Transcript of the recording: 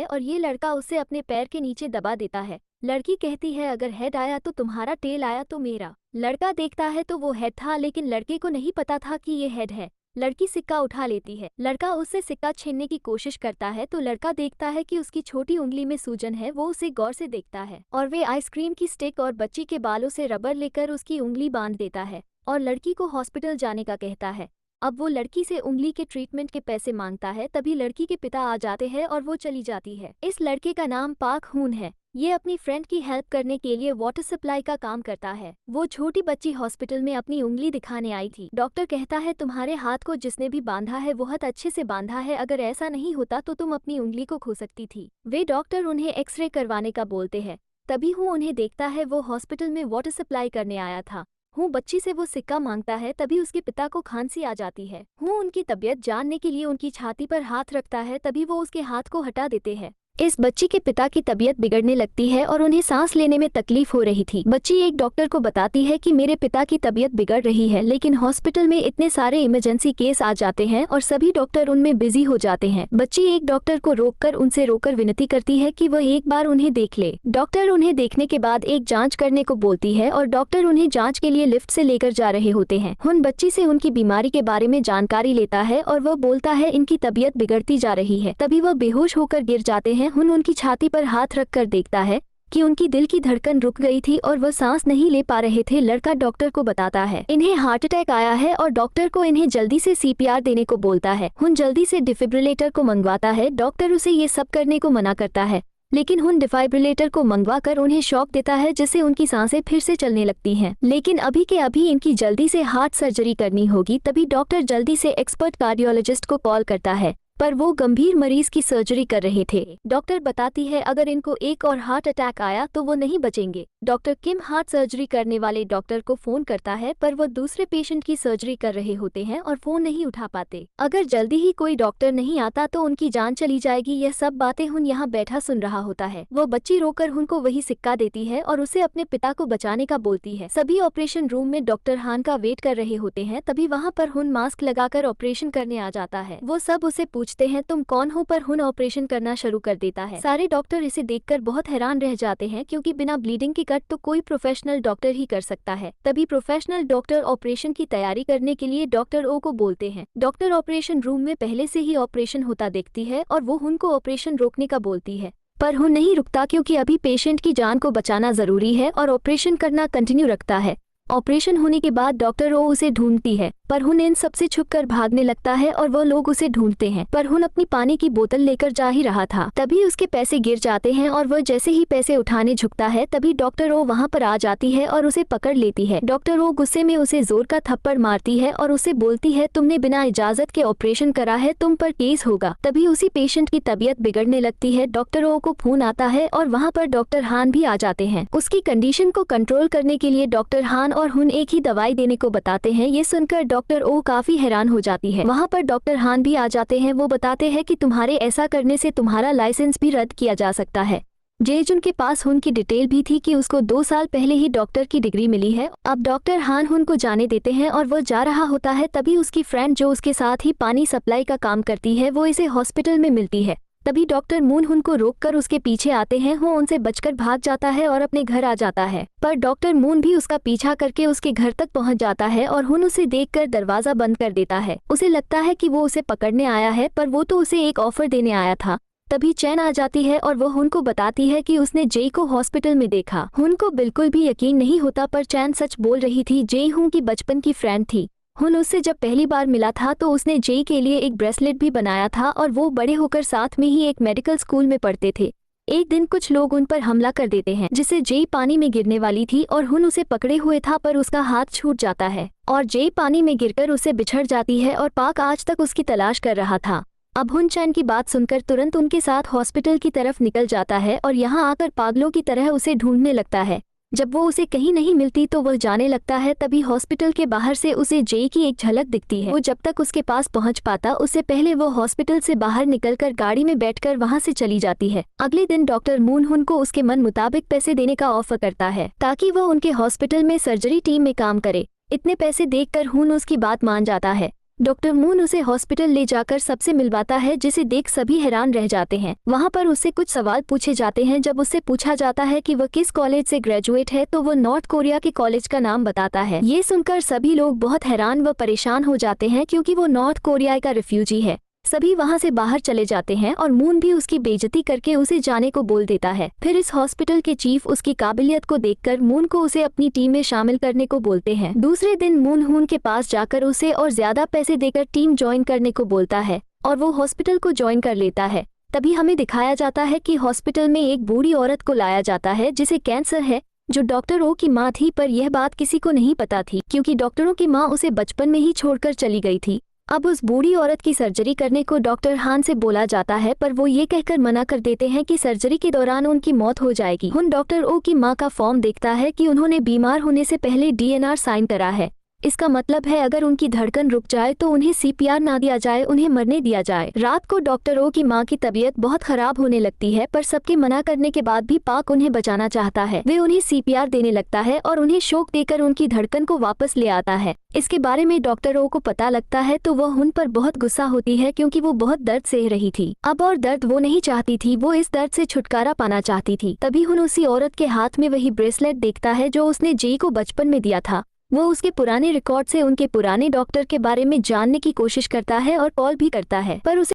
है और ये लड़का उसे अपने पैर के नीचे दबा देता है। लड़की कहती है अगर हेड आया तो तुम्हारा, टेल आया तो मेरा। लड़का देखता है तो वो हेड था, लेकिन लड़के को नहीं पता था कि ये हेड है। लड़की सिक्का उठा लेती है। लड़का उससे सिक्का छीनने की कोशिश करता है तो लड़का देखता है कि उसकी छोटी उंगली में सूजन है। वो उसे गौर से देखता है और वे आइसक्रीम की स्टिक और बच्ची के बालों से रबर लेकर उसकी उंगली बांध देता है और लड़की को हॉस्पिटल जाने का कहता है। अब वो लड़की से उंगली के ट्रीटमेंट के पैसे मांगता है। तभी लड़की के पिता आ जाते हैं और वो चली जाती है। इस लड़के का नाम पाक हून है। ये अपनी फ्रेंड की हेल्प करने के लिए वाटर सप्लाई का काम करता है। वो छोटी बच्ची हॉस्पिटल में अपनी उंगली दिखाने आई थी। डॉक्टर कहता है तुम्हारे हाथ को जिसने भी बांधा है बहुत अच्छे से बांधा है, अगर ऐसा नहीं होता तो तुम अपनी उंगली को खो सकती थी। वे डॉक्टर उन्हें एक्सरे करवाने का बोलते हैं। तभी हूँ उन्हें देखता है, वो हॉस्पिटल में वाटर सप्लाई करने आया था। हूँ बच्ची से वो सिक्का मांगता है। तभी उसके पिता को खांसी आ जाती है। हूँ उनकी तबीयत जानने के लिए उनकी छाती पर हाथ रखता है। तभी वो उसके हाथ को हटा देते हैं। इस बच्ची के पिता की तबीयत बिगड़ने लगती है और उन्हें सांस लेने में तकलीफ हो रही थी। बच्ची एक डॉक्टर को बताती है कि मेरे पिता की तबीयत बिगड़ रही है, लेकिन हॉस्पिटल में इतने सारे इमरजेंसी केस आ जाते हैं और सभी डॉक्टर उनमें बिजी हो जाते हैं। बच्ची एक डॉक्टर को उनसे रोककर विनती करती है कि वह एक बार उन्हें देख ले। डॉक्टर उन्हें देखने के बाद एक जाँच करने को बोलती है और डॉक्टर उन्हें जाँच के लिए लिफ्ट से लेकर जा रहे होते हैं। हुन बच्ची से उनकी बीमारी के बारे में जानकारी लेता है और वह बोलता है इनकी तबीयत बिगड़ती जा रही है। तभी वह बेहोश होकर गिर जाते हैं। हुन उनकी छाती पर हाथ रखकर देखता है कि उनकी दिल की धड़कन रुक गई थी और वह सांस नहीं ले पा रहे थे। लड़का डॉक्टर को बताता है इन्हें हार्ट अटैक आया है और डॉक्टर को इन्हें जल्दी से सीपीआर देने को बोलता है। हुन जल्दी से डिफिब्रिलेटर को मंगवाता है। डॉक्टर उसे ये सब करने को मना करता है, लेकिन हुन डिफाइब्रिलेटर को मंगवाकर उन्हें शॉक देता है, जिससे उनकी सांसें फिर से चलने लगती हैं। लेकिन अभी के अभी इनकी जल्दी से हार्ट सर्जरी करनी होगी। तभी डॉक्टर जल्दी से एक्सपर्ट कार्डियोलॉजिस्ट को कॉल करता है, पर वो गंभीर मरीज की सर्जरी कर रहे थे। डॉक्टर बताती है अगर इनको एक और हार्ट अटैक आया तो वो नहीं बचेंगे। डॉक्टर किम हार्ट सर्जरी करने वाले डॉक्टर को फोन करता है, पर वो दूसरे पेशेंट की सर्जरी कर रहे होते हैं और फोन नहीं उठा पाते। अगर जल्दी ही कोई डॉक्टर नहीं आता तो उनकी जान चली जाएगी। यह सब बातें हुन यहाँ बैठा सुन रहा होता है। वो बच्ची रोकर हुन को वही सिक्का देती है और उसे अपने पिता को बचाने का बोलती है। सभी ऑपरेशन रूम में डॉक्टर हान का वेट कर रहे होते हैं। तभी वहाँ पर हुन मास्क लगाकर ऑपरेशन करने आ जाता है। वो सब उसे पूछते हैं तुम कौन हो, पर हुन ऑपरेशन करना शुरू कर देता है। सारे डॉक्टर इसे देखकर बहुत हैरान रह जाते हैं, क्योंकि बिना ब्लीडिंग के कट तो कोई प्रोफेशनल डॉक्टर ही कर सकता है। तभी प्रोफेशनल डॉक्टर ऑपरेशन की तैयारी करने के लिए डॉक्टर ओ को बोलते हैं। डॉक्टर ऑपरेशन रूम में पहले से ही ऑपरेशन होता देखती है और वो हुन को ऑपरेशन रोकने का बोलती है, पर हुन नहीं रुकता, क्योंकि अभी पेशेंट की जान को बचाना जरूरी है और ऑपरेशन करना कंटिन्यू रखता है। ऑपरेशन होने के बाद डॉक्टर ओ उसे ढूंढती है, पर हुन इन सबसे छुपकर भागने लगता है और वो लोग उसे ढूंढते हैं। पर हुन अपनी पानी की बोतल लेकर जा ही रहा था, तभी उसके पैसे गिर जाते हैं और वह जैसे ही पैसे उठाने झुकता है तभी डॉक्टर ओ वहां पर आ जाती है और उसे पकड़ लेती है। डॉक्टर ओ गुस्से में उसे जोर का थप्पड़ मारती है और उसे बोलती है तुमने बिना इजाजत के ऑपरेशन करा है, तुम पर केस होगा। तभी उसी पेशेंट की तबीयत बिगड़ने लगती है। डॉक्टर ओ को फोन आता है और वहाँ पर डॉक्टर हान भी आ जाते हैं। उसकी कंडीशन को कंट्रोल करने के लिए डॉक्टर हान और हुन एक ही दवाई देने को बताते हैं। ये सुनकर डॉक्टर ओ काफी हैरान हो जाती है। वहाँ पर डॉक्टर हान भी आ जाते हैं। वो बताते हैं कि तुम्हारे ऐसा करने से तुम्हारा लाइसेंस भी रद्द किया जा सकता है। जेजुन के पास हुन की डिटेल भी थी कि उसको 2 साल पहले ही डॉक्टर की डिग्री मिली है। अब डॉक्टर हान हुन को जाने देते हैं और वो जा रहा होता है। तभी उसकी फ्रेंड जो उसके साथ ही पानी सप्लाई का काम करती है, वो इसे हॉस्पिटल में मिलती है। तभी डॉक्टर मून हुन को रोककर उसके पीछे आते हैं। वो उनसे बचकर भाग जाता है और अपने घर आ जाता है, पर डॉक्टर मून भी उसका पीछा करके उसके घर तक पहुंच जाता है और हुन उसे देखकर दरवाजा बंद कर देता है। उसे लगता है कि वो उसे पकड़ने आया है, पर वो तो उसे एक ऑफर देने आया था। तभी चैन आ जाती है और वो हुन को बताती है कि उसने जेई को हॉस्पिटल में देखा। हुन को बिल्कुल भी यकीन नहीं होता, पर चैन सच बोल रही थी। जेई हुन की बचपन की फ्रेंड थी। हुन उससे जब पहली बार मिला था तो उसने जेई के लिए एक ब्रेसलेट भी बनाया था और वो बड़े होकर साथ में ही एक मेडिकल स्कूल में पढ़ते थे। एक दिन कुछ लोग उन पर हमला कर देते हैं, जिससे जेई पानी में गिरने वाली थी और हुन उसे पकड़े हुए था, पर उसका हाथ छूट जाता है और जेई पानी में गिरकर उससे बिछड़ जाती है और पाक आज तक उसकी तलाश कर रहा था। अब हुन चैन की बात सुनकर तुरंत उनके साथ हॉस्पिटल की तरफ निकल जाता है और यहाँ आकर पागलों की तरह उसे ढूंढने लगता है। जब वो उसे कहीं नहीं मिलती तो वह जाने लगता है। तभी हॉस्पिटल के बाहर से उसे जेई की एक झलक दिखती है। वो जब तक उसके पास पहुंच पाता उससे पहले वो हॉस्पिटल से बाहर निकलकर गाड़ी में बैठकर वहां से चली जाती है। अगले दिन डॉक्टर मून हुन को उसके मन मुताबिक पैसे देने का ऑफर करता है, ताकि वो उनके हॉस्पिटल में सर्जरी टीम में काम करे। इतने पैसे देखकर हुन उसकी बात मान जाता है। डॉक्टर मून उसे हॉस्पिटल ले जाकर सबसे मिलवाता है, जिसे देख सभी हैरान रह जाते हैं। वहाँ पर उससे कुछ सवाल पूछे जाते हैं। जब उससे पूछा जाता है कि वह किस कॉलेज से ग्रेजुएट है तो वो नॉर्थ कोरिया के कॉलेज का नाम बताता है। ये सुनकर सभी लोग बहुत हैरान व परेशान हो जाते हैं, क्योंकि वो नॉर्थ कोरिया का रिफ्यूजी है। सभी वहां से बाहर चले जाते हैं और मून भी उसकी बेइज्जती करके उसे जाने को बोल देता है। फिर इस हॉस्पिटल के चीफ उसकी काबिलियत को देखकर मून को उसे अपनी टीम में शामिल करने को बोलते हैं। दूसरे दिन मून हून के पास जाकर उसे और ज्यादा पैसे देकर टीम ज्वाइन करने को बोलता है और वो हॉस्पिटल को ज्वाइन कर लेता है। तभी हमें दिखाया जाता है कि हॉस्पिटल में एक बूढ़ी औरत को लाया जाता है जिसे कैंसर है, जो डॉक्टर ओ की माँ थी, पर यह बात किसी को नहीं पता थी क्योंकि डॉक्टरों की माँ उसे बचपन में ही छोड़कर चली गई थी। अब उस बूढ़ी औरत की सर्जरी करने को डॉक्टर हान से बोला जाता है, पर वो ये कहकर मना कर देते हैं कि सर्जरी के दौरान उनकी मौत हो जाएगी। हुन डॉक्टर ओ की माँ का फॉर्म देखता है कि उन्होंने बीमार होने से पहले DNR साइन करा है। इसका मतलब है अगर उनकी धड़कन रुक जाए तो उन्हें CPR ना दिया जाए, उन्हें मरने दिया जाए। रात को डॉक्टर ओ की माँ की तबीयत बहुत खराब होने लगती है, पर सबके मना करने के बाद भी पाक उन्हें बचाना चाहता है। वे उन्हें CPR देने लगता है और उन्हें शॉक देकर उनकी धड़कन को वापस ले आता है। इसके बारे में डॉक्टर ओ को पता लगता है तो वह उन पर बहुत गुस्सा होती है, क्योंकि वो बहुत दर्द सह रही थी। अब और दर्द वो नहीं चाहती थी, वो इस दर्द से छुटकारा पाना चाहती थी। तभी हुन उसी औरत के हाथ में वही ब्रेसलेट देखता है जो उसने जे को बचपन में दिया था। वो उसके पुराने रिकॉर्ड से उनके पुराने डॉक्टर के बारे में जानने की कोशिश करता है और कॉल भी करता है, पर उसे